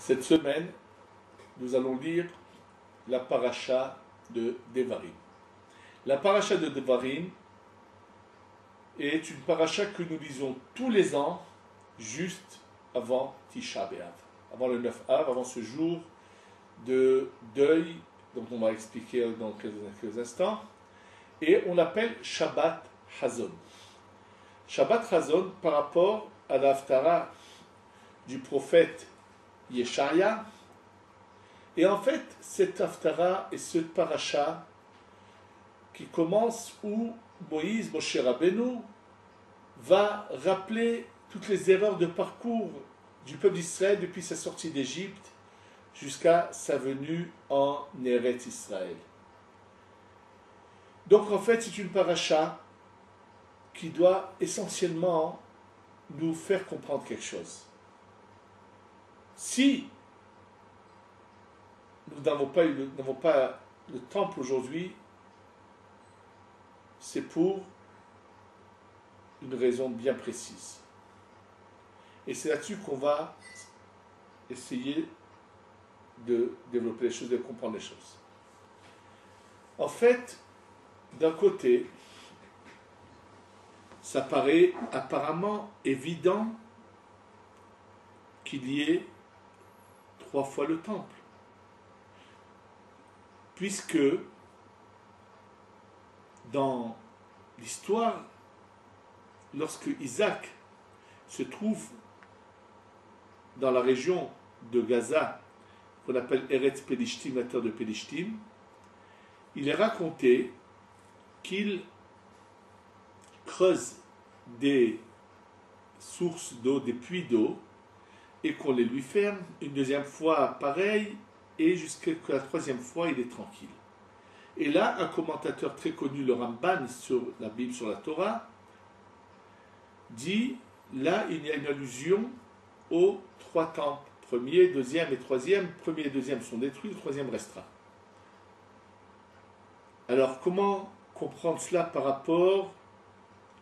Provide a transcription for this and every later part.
Cette semaine, nous allons lire la paracha de Devarim. La paracha de Devarim est une paracha que nous lisons tous les ans, juste avant Tisha B'Av, avant le 9 Av, avant ce jour de deuil, dont on va expliquer dans quelques instants, et on l'appelle Shabbat Hazon. Shabbat Hazon par rapport à l'Haftara du prophète Yeshaïa. Et en fait, cette Haftara et ce paracha qui commence où Moïse, Moshe Rabbeinu, va rappeler toutes les erreurs de parcours du peuple d'Israël depuis sa sortie d'Égypte jusqu'à sa venue en Eretz Israël. Donc en fait, c'est une paracha qui doit essentiellement nous faire comprendre quelque chose. Si nous n'avons pas le temple aujourd'hui, c'est pour une raison bien précise. Et c'est là-dessus qu'on va essayer de développer les choses, de comprendre les choses. En fait, d'un côté, ça paraît apparemment évident qu'il y ait 3 fois le temple. Puisque dans l'histoire, lorsque Isaac se trouve dans la région de Gaza, qu'on appelle Eretz Pelishtim, la terre de Pelishtim, il est raconté qu'il creuse des sources d'eau, des puits d'eau, et qu'on les lui ferme, une deuxième fois pareil, et jusqu'à la 3e fois, il est tranquille. Et là, un commentateur très connu, le Ramban, sur la Bible, sur la Torah, dit, là, il y a une allusion aux 3 temples. Premier, deuxième et troisième. Premier et deuxième sont détruits, le troisième restera. Alors, comment comprendre cela par rapport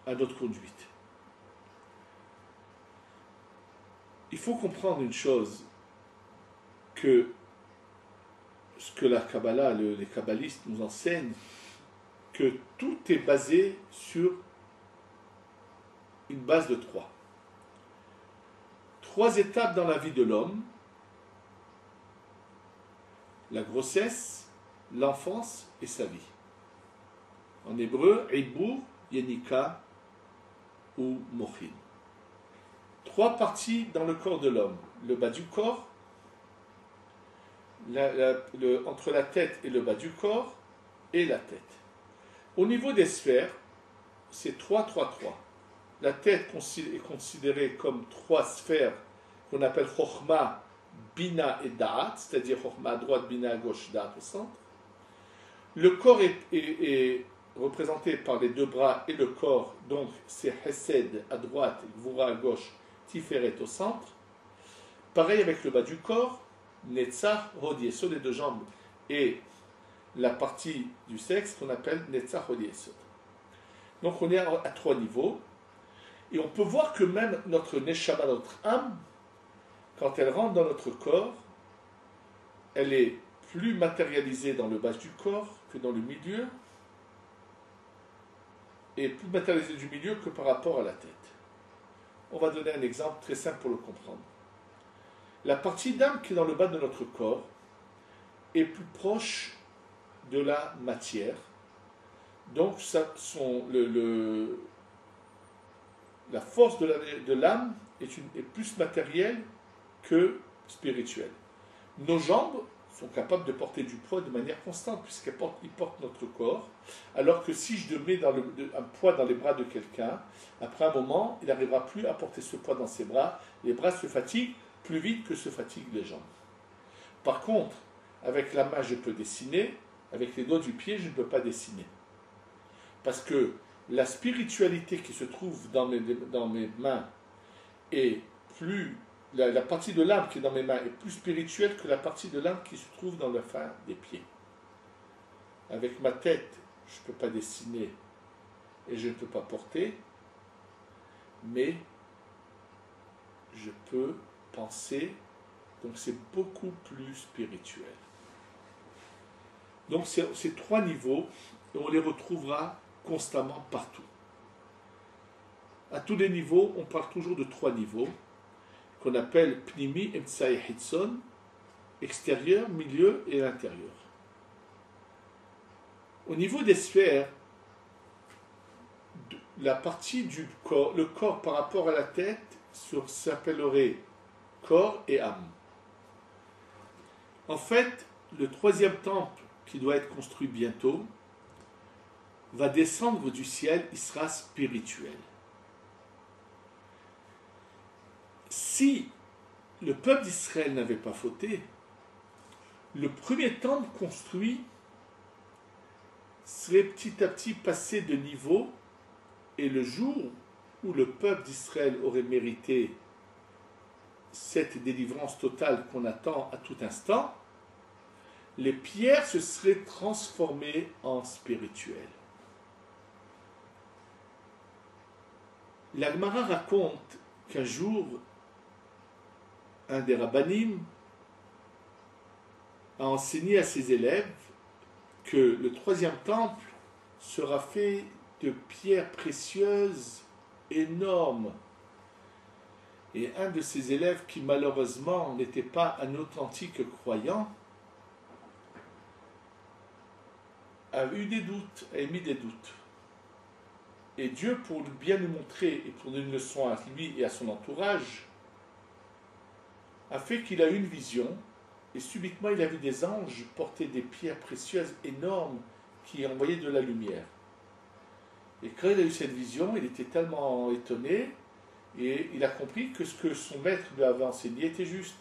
à notre conduite? Il faut comprendre une chose, que ce que la Kabbalah, les kabbalistes nous enseignent, que tout est basé sur une base de 3. 3 étapes dans la vie de l'homme: la grossesse, l'enfance et sa vie. En hébreu, Ibur, Yenika ou Mochin. 3 parties dans le corps de l'homme: le bas du corps, entre la tête et le bas du corps, et la tête. Au niveau des sphères, c'est 3, 3, 3. La tête est considérée comme 3 sphères qu'on appelle Chokhmah, Bina et Da'at, c'est-à-dire Chokhmah à droite, Bina à gauche, Da'at au centre. Le corps est représenté par les 2 bras et le corps, donc c'est Hesed à droite, Gvura à gauche, Tiferet au centre. Pareil avec le bas du corps, Netzach, Hod Yesod, les 2 jambes et la partie du sexe qu'on appelle Netzach, Hod Yesod. Donc on est à 3 niveaux. Et on peut voir que même notre Neshama, notre âme, quand elle rentre dans notre corps, elle est plus matérialisée dans le bas du corps que dans le milieu, et plus matérialisée du milieu que par rapport à la tête. On va donner un exemple très simple pour le comprendre. La partie d'âme qui est dans le bas de notre corps est plus proche de la matière. Donc la force de l'âme est plus matérielle que spirituelle. Nos jambes sont capables de porter du poids de manière constante, puisqu'ils portent notre corps, alors que si je mets un poids dans les bras de quelqu'un, après un moment, il n'arrivera plus à porter ce poids dans ses bras. Les bras se fatiguent plus vite que se fatiguent les jambes. Par contre, avec la main, je peux dessiner, avec les doigts du pied, je ne peux pas dessiner. Parce que la spiritualité qui se trouve dans mes mains est plus... La partie de l'âme qui est dans mes mains est plus spirituelle que la partie de l'âme qui se trouve dans le fin des pieds. Avec ma tête, je ne peux pas dessiner et je ne peux pas porter, mais je peux penser Donc c'est beaucoup plus spirituel. Donc ces trois niveaux, on les retrouvera constamment partout. À tous les niveaux, on parle toujours de trois niveaux, qu'on appelle Pnimi, Emtsai, Hitson, extérieur, milieu et l'intérieur. Au niveau des sphères, la partie du corps, le corps par rapport à la tête, s'appellerait corps et âme. En fait, le troisième temple qui doit être construit bientôt va descendre du ciel, il sera spirituel. Si le peuple d'Israël n'avait pas fauté, le premier temple construit serait petit à petit passé de niveau, et le jour où le peuple d'Israël aurait mérité cette délivrance totale qu'on attend à tout instant, les pierres se seraient transformées en spirituelles. La Gemara raconte qu'un jour, un des rabbanim a enseigné à ses élèves que le troisième temple sera fait de pierres précieuses énormes. Et un de ses élèves, qui malheureusement n'était pas un authentique croyant, a eu des doutes, a émis des doutes. Et Dieu, pour bien nous montrer et pour donner une leçon à lui et à son entourage, a fait qu'il a eu une vision, et subitement il a vu des anges porter des pierres précieuses énormes qui envoyaient de la lumière. Et quand il a eu cette vision, il était tellement étonné, et il a compris que ce que son maître lui avait enseigné était juste.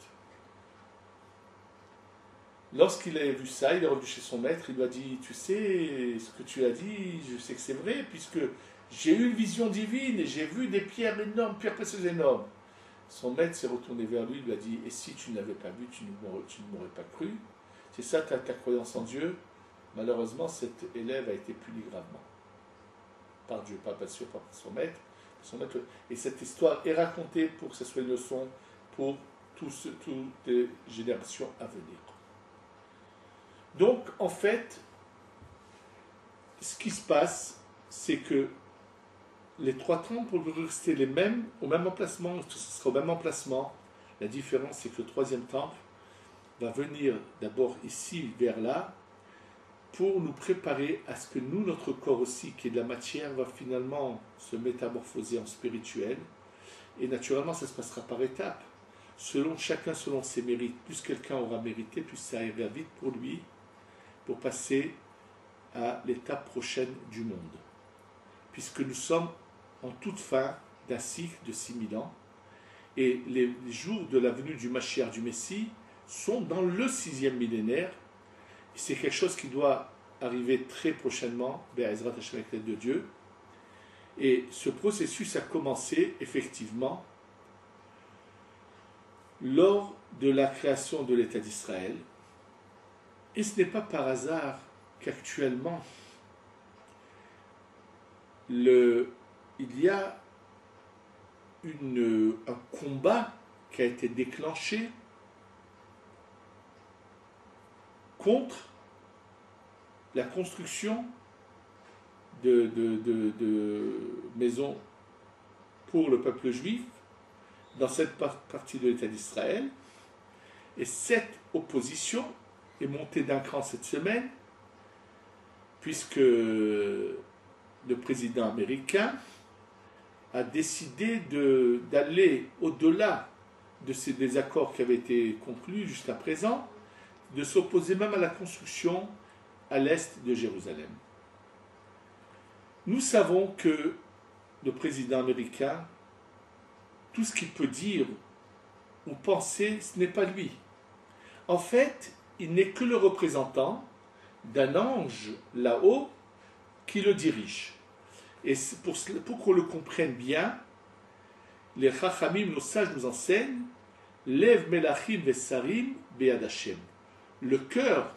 Lorsqu'il a vu ça, il est revenu chez son maître, il lui a dit, tu sais, ce que tu as dit, je sais que c'est vrai, puisque j'ai eu une vision divine et j'ai vu des pierres énormes, pierres précieuses énormes. Son maître s'est retourné vers lui, il lui a dit, et si tu ne l'avais pas vu, tu ne m'aurais pas cru. C'est ça ta croyance en Dieu. Malheureusement, cet élève a été puni gravement. Par Dieu, pas sûr, par son maître. Et cette histoire est racontée pour que ce soit une leçon pour toutes les générations à venir. Donc, en fait, ce qui se passe, c'est que les trois temples vont rester les mêmes, au même emplacement, ce sera au même emplacement. La différence, c'est que le troisième temple va venir d'abord ici, vers là, pour nous préparer à ce que nous, notre corps aussi, qui est de la matière, va finalement se métamorphoser en spirituel. Et naturellement, ça se passera par étapes. Chacun selon ses mérites. Plus quelqu'un aura mérité, plus ça ira vite pour lui, pour passer à l'étape prochaine du monde. Puisque nous sommes en toute fin d'un cycle de 6000 ans, et les jours de la venue du Mashiach, du Messie, sont dans le 6e millénaire. C'est quelque chose qui doit arriver très prochainement, Be'ezrat Hashem, avec l'aide de Dieu. Et ce processus a commencé, effectivement, lors de la création de l'État d'Israël. Et ce n'est pas par hasard qu'actuellement, il y a un combat qui a été déclenché contre la construction de maisons pour le peuple juif dans cette partie de l'État d'Israël. Et cette opposition est montée d'un cran cette semaine, puisque le président américain a décidé d'aller au-delà de ces désaccords qui avaient été conclus jusqu'à présent, de s'opposer même à la construction à l'est de Jérusalem. Nous savons que le président américain, tout ce qu'il peut dire ou penser, ce n'est pas lui. En fait, il n'est que le représentant d'un ange là-haut qui le dirige. Et pour qu'on le comprenne bien, les Chachamim, nos sages, nous enseignent Lev Melachim Vesarim Be'ad Hashem. Le cœur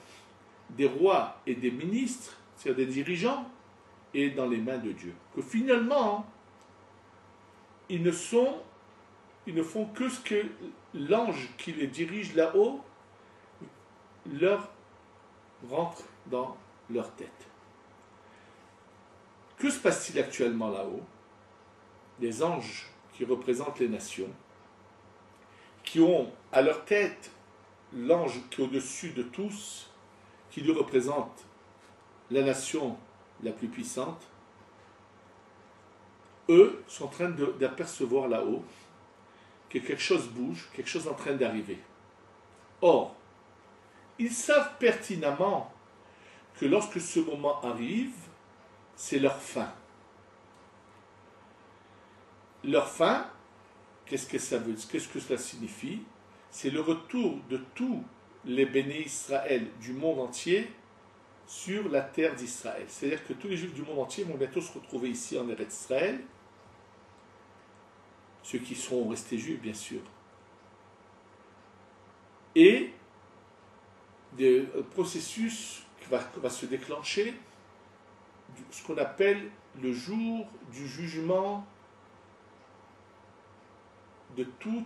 des rois et des ministres, c'est-à-dire des dirigeants, est dans les mains de Dieu. Que finalement, ils ne sont ils ne font que ce que l'ange qui les dirige là-haut leur rentre dans leur tête. Que se passe-t-il actuellement là-haut? Les anges qui représentent les nations, qui ont à leur tête l'ange qui est au-dessus de tous, qui lui représente la nation la plus puissante, eux sont en train d'apercevoir là-haut que quelque chose bouge, quelque chose est en train d'arriver. Or, ils savent pertinemment que lorsque ce moment arrive, c'est leur fin. Leur fin, qu'est-ce que ça veut dire? Qu'est-ce que cela signifie? C'est le retour de tous les bénis Israël du monde entier sur la terre d'Israël. C'est-à-dire que tous les Juifs du monde entier vont bientôt se retrouver ici en Eretz Israël, ceux qui seront restés juifs bien sûr. Et un processus qui va se déclencher, ce qu'on appelle le jour du jugement de tout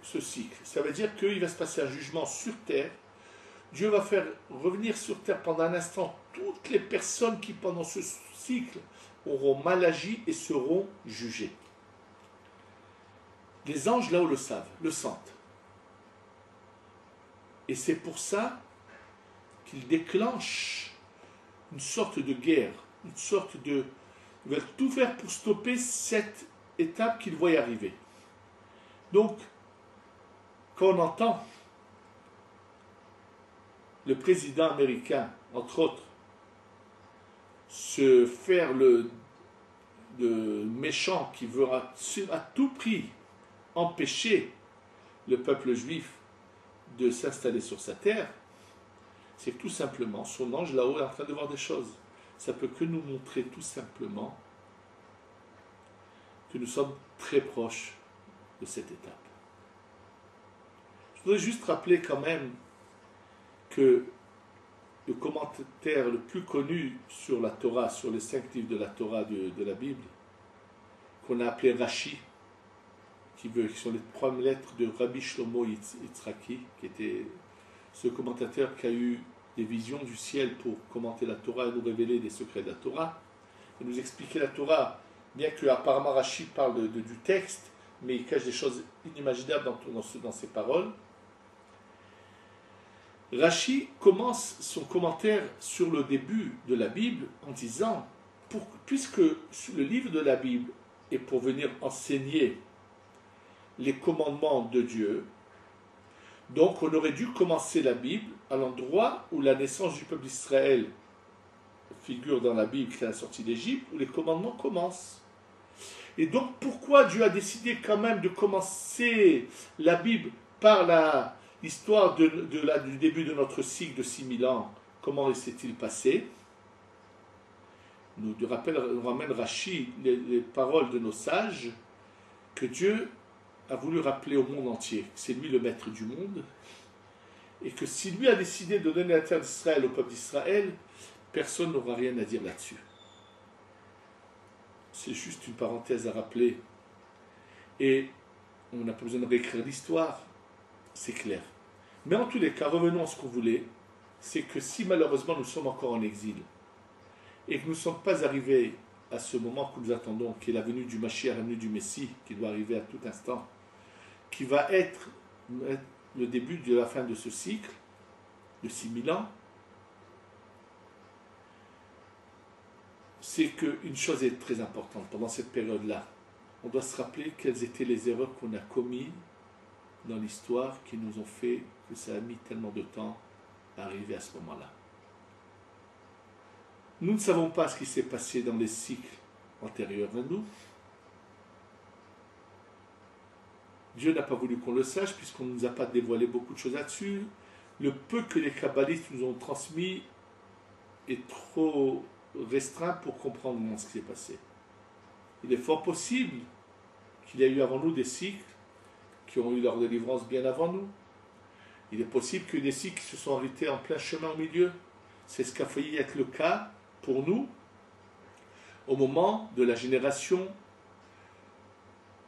ce cycle. Ça veut dire qu'il va se passer un jugement sur terre. Dieu va faire revenir sur terre pendant un instant toutes les personnes qui pendant ce cycle auront mal agi et seront jugées. Les anges là-haut le savent, le sentent. Et c'est pour ça qu'ils déclenchent une sorte de guerre, une sorte de... Ils veulent tout faire pour stopper cette étape qu'ils voient arriver. Donc, quand on entend le président américain, entre autres, se faire le méchant qui veut à tout prix empêcher le peuple juif de s'installer sur sa terre, c'est que tout simplement son ange là-haut est en train de voir des choses. Ça peut que nous montrer tout simplement que nous sommes très proches de cette étape. Je voudrais juste rappeler quand même que le commentaire le plus connu sur la Torah, sur les 5 livres de la Torah de la Bible, qu'on a appelé Rashi, qui sont les 3 lettres de Rabbi Shlomo Yitzhaki, qui était ce commentateur qui a eu des visions du ciel pour commenter la Torah et nous révéler des secrets de la Torah, et nous expliquer la Torah, bien que apparemment Rashi parle du texte, mais il cache des choses inimaginables dans ses paroles. Rashi commence son commentaire sur le début de la Bible en disant, puisque le livre de la Bible est pour venir enseigner les commandements de Dieu, donc on aurait dû commencer la Bible à l'endroit où la naissance du peuple d'Israël figure dans la Bible, qui est la sortie d'Égypte, où les commandements commencent. Et donc pourquoi Dieu a décidé quand même de commencer la Bible par l'histoire du début de notre cycle de 6000 ans? Comment s'est-il passé? Nous ramène Rashi les paroles de nos sages, que Dieu a voulu rappeler au monde entier que c'est lui le maître du monde, et que si lui a décidé de donner la terre d'Israël au peuple d'Israël, personne n'aura rien à dire là-dessus. C'est juste une parenthèse à rappeler. Et on n'a pas besoin de réécrire l'histoire, c'est clair. Mais en tous les cas, revenons à ce qu'on voulait, c'est que si malheureusement nous sommes encore en exil, et que nous ne sommes pas arrivés à ce moment que nous attendons, qui est la venue du Mashiach, la venue du Messie, qui doit arriver à tout instant, qui va être le début de la fin de ce cycle, de 6000 ans, c'est qu'une chose est très importante pendant cette période-là. On doit se rappeler quelles étaient les erreurs qu'on a commises dans l'histoire qui nous ont fait que ça a mis tellement de temps à arriver à ce moment-là. Nous ne savons pas ce qui s'est passé dans les cycles antérieurs à nous. Dieu n'a pas voulu qu'on le sache puisqu'on ne nous a pas dévoilé beaucoup de choses là-dessus. Le peu que les kabbalistes nous ont transmis est trop restreint pour comprendre ce qui s'est passé. Il est fort possible qu'il y a eu avant nous des cycles qui ont eu leur délivrance bien avant nous. Il est possible que des cycles se sont arrêtés en plein chemin au milieu. C'est ce qu'a failli être le cas pour nous au moment de la génération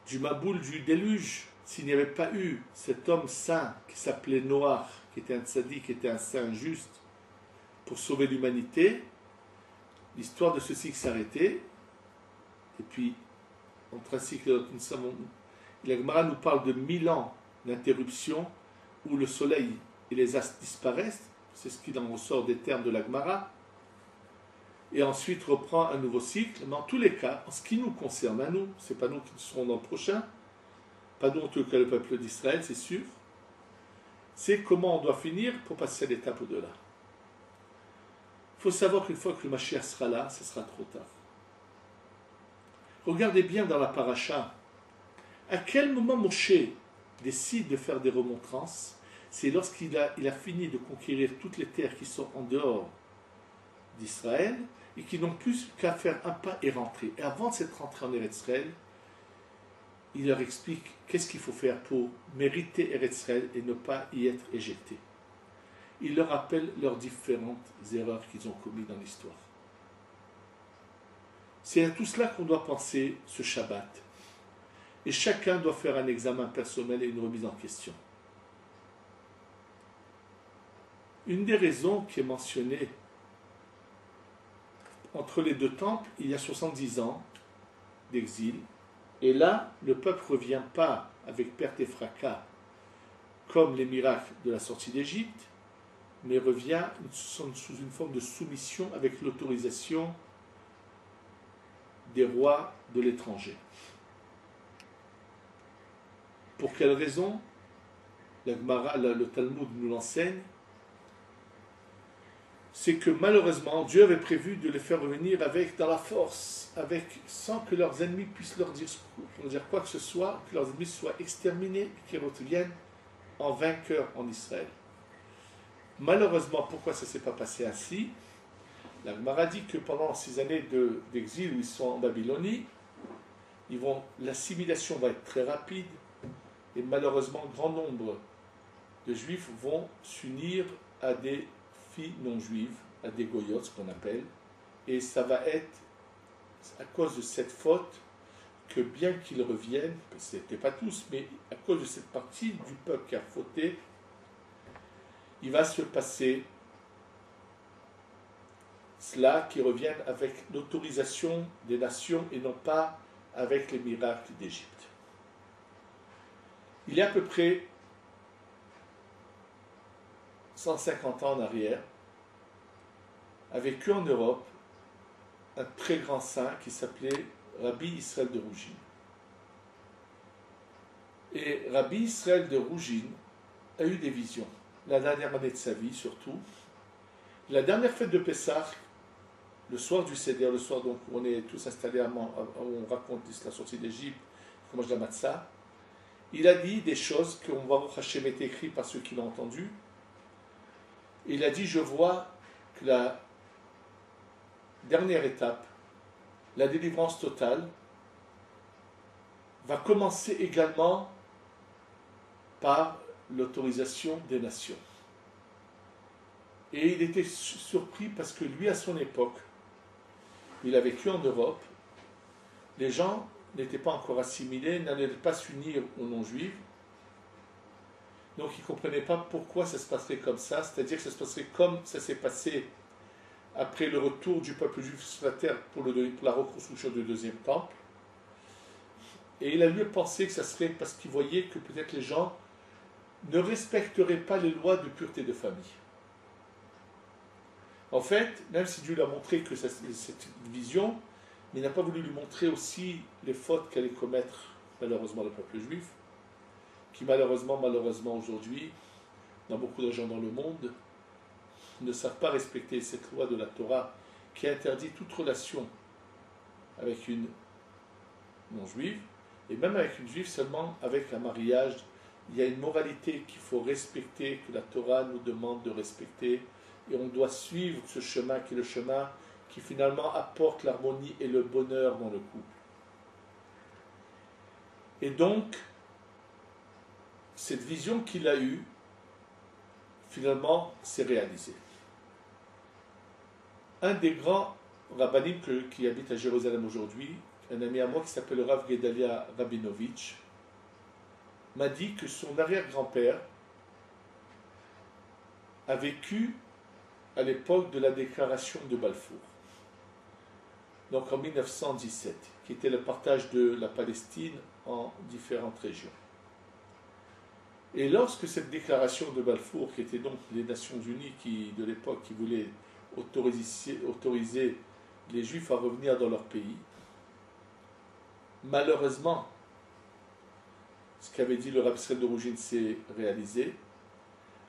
du Maboul, du déluge, s'il n'y avait pas eu cet homme saint qui s'appelait Noach, qui était un tzaddik, qui était un saint juste, pour sauver l'humanité, l'histoire de ce cycle s'arrêtait. Et puis, entre un cycle et l'autre, la Gemara nous parle de 1000 ans d'interruption où le soleil et les astres disparaissent. C'est ce qu'il en ressort des termes de la Gemara. Et ensuite reprend un nouveau cycle. Mais en tous les cas, en ce qui nous concerne à nous, c'est pas nous qui serons dans le prochain, pas nous en tout cas le peuple d'Israël, c'est sûr, c'est comment on doit finir pour passer à l'étape au-delà. Il faut savoir qu'une fois que le Mashiach sera là, ce sera trop tard. Regardez bien dans la paracha, à quel moment Moshe décide de faire des remontrances. C'est lorsqu'il a fini de conquérir toutes les terres qui sont en dehors d'Israël et qui n'ont plus qu'à faire un pas et rentrer. Et avant de cette rentrée en Eretz Israël, il leur explique qu'est-ce qu'il faut faire pour mériter Eretz Israël et ne pas y être éjecté. Il leur rappelle leurs différentes erreurs qu'ils ont commises dans l'histoire. C'est à tout cela qu'on doit penser ce Shabbat. Et chacun doit faire un examen personnel et une remise en question. Une des raisons qui est mentionnée entre les deux temples, il y a 70 ans d'exil. Et là, le peuple ne revient pas avec perte et fracas comme les miracles de la sortie d'Égypte, mais revient sous une forme de soumission avec l'autorisation des rois de l'étranger. Pour quelle raison? La Gemara, le Talmud nous l'enseigne. C'est que malheureusement, Dieu avait prévu de les faire revenir dans la force, sans que leurs ennemis puissent leur dire quoi que ce soit, que leurs ennemis soient exterminés, qu'ils reviennent en vainqueurs en Israël. Malheureusement, pourquoi ça ne s'est pas passé ainsi? La Gemara dit que pendant ces années d'exil où ils sont en Babylonie, l'assimilation va être très rapide et malheureusement, grand nombre de Juifs vont s'unir à des filles non juives, à des goyotes, ce qu'on appelle, et ça va être à cause de cette faute que bien qu'ils reviennent, ce n'était pas tous, mais à cause de cette partie du peuple qui a fauté, il va se passer cela qui revienne avec l'autorisation des nations et non pas avec les miracles d'Égypte. Il y a à peu près 150 ans en arrière, a vécu en Europe un très grand saint qui s'appelait Rabbi Israël de Rougine. Et Rabbi Israël de Rougine a eu des visions, la dernière année de sa vie surtout. La dernière fête de Pessah, le soir du Seder, le soir donc où on est tous installés, où on raconte la sortie d'Égypte, on mange la matzah, il a dit des choses qu'on va voir Hachem est écrit par ceux qui l'ont entendu. Il a dit, je vois que la dernière étape, la délivrance totale, va commencer également par l'autorisation des nations. Et il était surpris parce que lui, à son époque, il a vécu en Europe, les gens n'étaient pas encore assimilés, n'allaient pas s'unir aux non-juifs, donc il ne comprenait pas pourquoi ça se passerait comme ça, c'est-à-dire que ça se passerait comme ça s'est passé après le retour du peuple juif sur la terre pour la reconstruction du deuxième temple. Et il a lui pensé que ça serait parce qu'il voyait que peut-être les gens ne respecteraient pas les lois de pureté de famille. En fait, même si Dieu lui a montré que cette vision, mais il n'a pas voulu lui montrer aussi les fautes qu'allait commettre malheureusement le peuple juif, qui malheureusement aujourd'hui, dans beaucoup de gens dans le monde, ne savent pas respecter cette loi de la Torah qui interdit toute relation avec une non-juive, et même avec une juive seulement avec un mariage. Il y a une moralité qu'il faut respecter, que la Torah nous demande de respecter, et on doit suivre ce chemin qui est le chemin qui finalement apporte l'harmonie et le bonheur dans le couple. Et donc, cette vision qu'il a eue, finalement, s'est réalisée. Un des grands rabbinim qui habite à Jérusalem aujourd'hui, un ami à moi qui s'appelle Rav Gedalia Rabinovitch, m'a dit que son arrière-grand-père a vécu à l'époque de la déclaration de Balfour, donc en 1917, qui était le partage de la Palestine en différentes régions. Et lorsque cette déclaration de Balfour, qui était donc les Nations Unies de l'époque qui voulaient autoriser les Juifs à revenir dans leur pays, malheureusement, ce qu'avait dit le Rav Israël de Rougine s'est réalisé.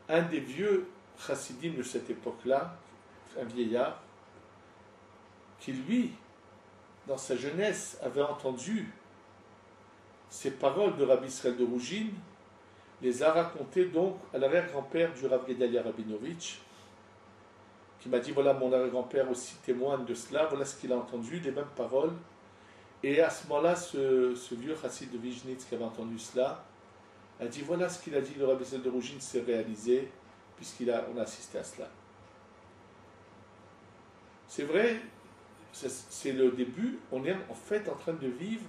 Un des vieux chassidim de cette époque-là, un vieillard, qui lui, dans sa jeunesse, avait entendu ces paroles de Rabbi Israël de Rougine, les a racontées donc à l'arrière-grand-père du Rav Gedalia Rabinovitch, qui m'a dit, voilà, mon arrière-grand-père aussi témoigne de cela, voilà ce qu'il a entendu, les mêmes paroles. Et à ce moment-là, ce vieux chassid de Vizhnitz qui avait entendu cela, a dit, voilà ce qu'il a dit, le Rabbi Israël de Rougine s'est réalisé, puisqu'on a assisté à cela. C'est vrai, c'est le début, on est en fait en train de vivre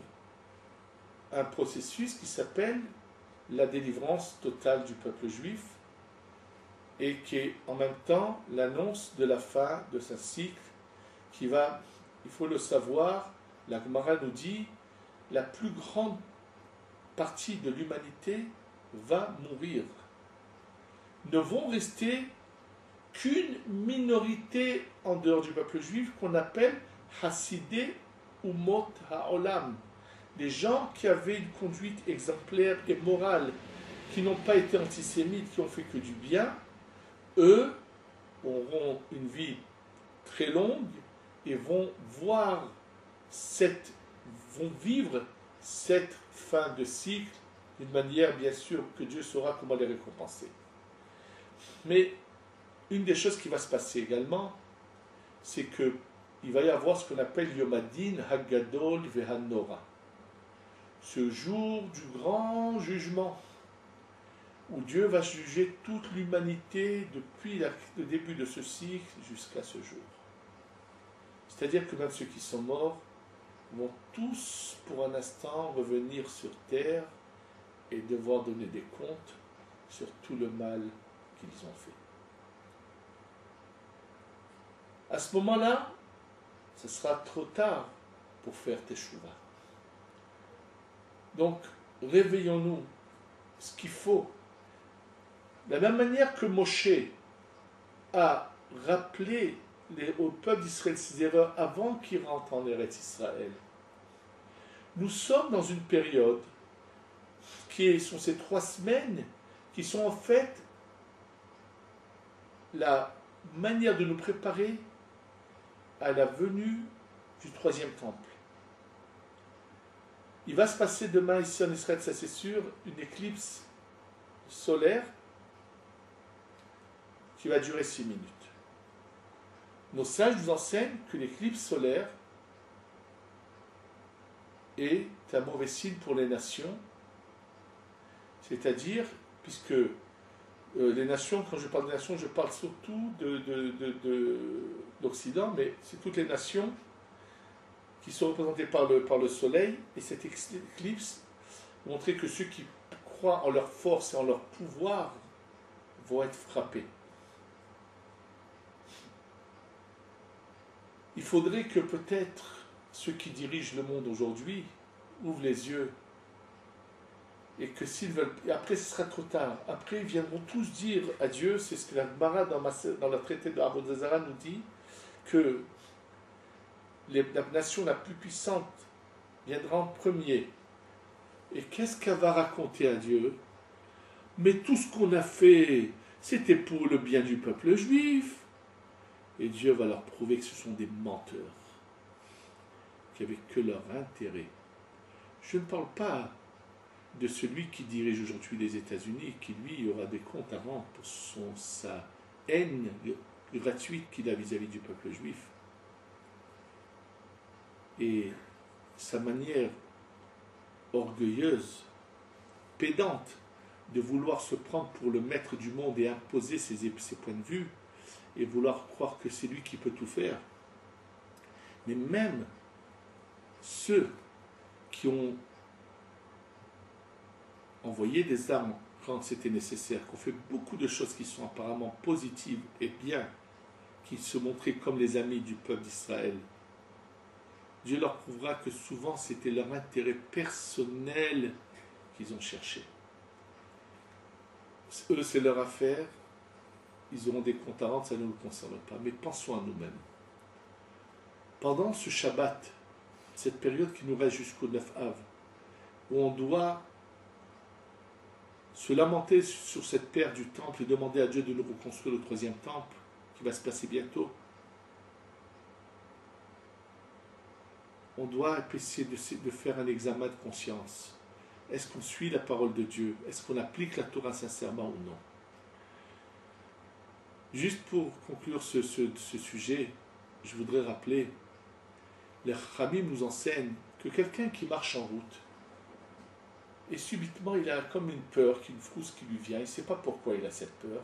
un processus qui s'appelle la délivrance totale du peuple juif et qui est en même temps l'annonce de la fin de ce cycle qui va, il faut le savoir, la Gemara nous dit, la plus grande partie de l'humanité va mourir. Ne vont rester qu'une minorité en dehors du peuple juif qu'on appelle Hassidé Umot Ha'olam, des gens qui avaient une conduite exemplaire et morale, qui n'ont pas été antisémites, qui ont fait que du bien. Eux auront une vie très longue et vont vivre cette fin de cycle d'une manière, bien sûr, que Dieu saura comment les récompenser. Mais une des choses qui va se passer également, c'est qu'il va y avoir ce qu'on appelle Yom Hadin Hagadol Vehanora, ce jour du grand jugement, où Dieu va juger toute l'humanité depuis le début de ce cycle jusqu'à ce jour. C'est-à-dire que même ceux qui sont morts vont tous, pour un instant, revenir sur terre et devoir donner des comptes sur tout le mal qu'ils ont fait. À ce moment-là, ce sera trop tard pour faire teshuva. Donc, réveillons-nous. Ce qu'il faut, de la même manière que Moshe a rappelé au peuple d'Israël ses erreurs avant qu'il rentre en Eretz Israël, nous sommes dans une période sont ces 3 semaines qui sont en fait la manière de nous préparer à la venue du 3e temple. Il va se passer demain ici en Israël, ça c'est sûr, une éclipse solaire qui va durer 6 minutes. Nos sages nous enseignent que l'éclipse solaire est un mauvais signe pour les nations, c'est-à-dire, puisque les nations, quand je parle des nations, je parle surtout d'Occident, mais c'est toutes les nations qui sont représentées par le soleil, et cette éclipse montrait que ceux qui croient en leur force et en leur pouvoir vont être frappés. Il faudrait que peut-être ceux qui dirigent le monde aujourd'hui ouvrent les yeux et que s'ils veulent, et après ce sera trop tard, après ils viendront tous dire à Dieu, c'est ce que la Gemara dans le traité de Avodah Zarah nous dit, que la nation la plus puissante viendra en premier. Et qu'est-ce qu'elle va raconter à Dieu? Mais tout ce qu'on a fait, c'était pour le bien du peuple juif. Et Dieu va leur prouver que ce sont des menteurs, qui n'avaient que leur intérêt. Je ne parle pas de celui qui dirige aujourd'hui les États-Unis, qui lui aura des comptes à rendre pour sa haine gratuite qu'il a vis-à-vis du peuple juif. Et sa manière orgueilleuse, pédante, de vouloir se prendre pour le maître du monde et imposer ses points de vue, et vouloir croire que c'est lui qui peut tout faire. Mais même ceux qui ont envoyé des armes quand c'était nécessaire, qu'on fait beaucoup de choses qui sont apparemment positives et bien, qui se montraient comme les amis du peuple d'Israël, Dieu leur prouvera que souvent c'était leur intérêt personnel qu'ils ont cherché. Eux, c'est leur affaire, ils auront des comptes à rendre, ça ne nous concerne pas. Mais pensons à nous-mêmes. Pendant ce Shabbat, cette période qui nous reste jusqu'au 9 Av, où on doit se lamenter sur cette perte du temple et demander à Dieu de nous reconstruire le troisième temple, qui va se passer bientôt, on doit essayer de faire un examen de conscience. Est-ce qu'on suit la parole de Dieu? Est-ce qu'on applique la Torah sincèrement ou non? Juste pour conclure ce sujet, je voudrais rappeler, les Khamim nous enseignent que quelqu'un qui marche en route, et subitement il a comme une peur, une frousse qui lui vient, il ne sait pas pourquoi il a cette peur.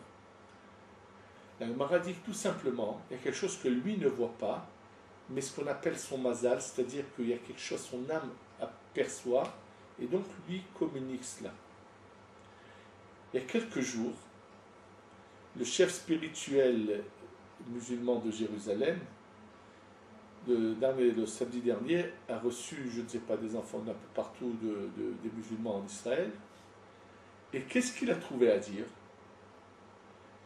La Gemara dit que tout simplement, il y a quelque chose que lui ne voit pas, mais ce qu'on appelle son mazal, c'est-à-dire qu'il y a quelque chose, son âme aperçoit, et donc lui communique cela. Il y a quelques jours, le chef spirituel musulman de Jérusalem, le samedi dernier, a reçu, je ne sais pas, des enfants d'un peu partout des musulmans en Israël. Et qu'est-ce qu'il a trouvé à dire?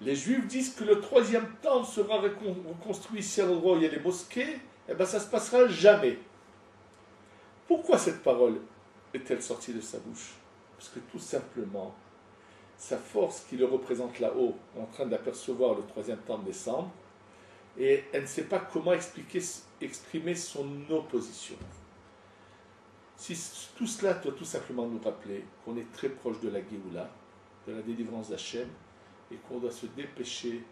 Les Juifs disent que le troisième temple sera reconstruit ici à l'endroit où il y a les mosquées, et bien ça ne se passera jamais. Pourquoi cette parole est-elle sortie de sa bouche? Parce que tout simplement, sa force qui le représente là-haut, en train d'apercevoir le troisième temple descendre, et elle ne sait pas comment exprimer son opposition. Si tout cela doit tout simplement nous rappeler qu'on est très proche de la Géoula, de la délivrance d'Hachem, et qu'on doit se dépêcher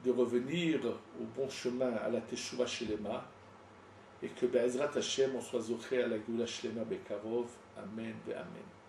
de revenir au bon chemin, à la Teshuvah Shelema, et que Be'ezrat Hachem, on soit zoché à la Géoula Shelema Bekarov. Amen ve Amen.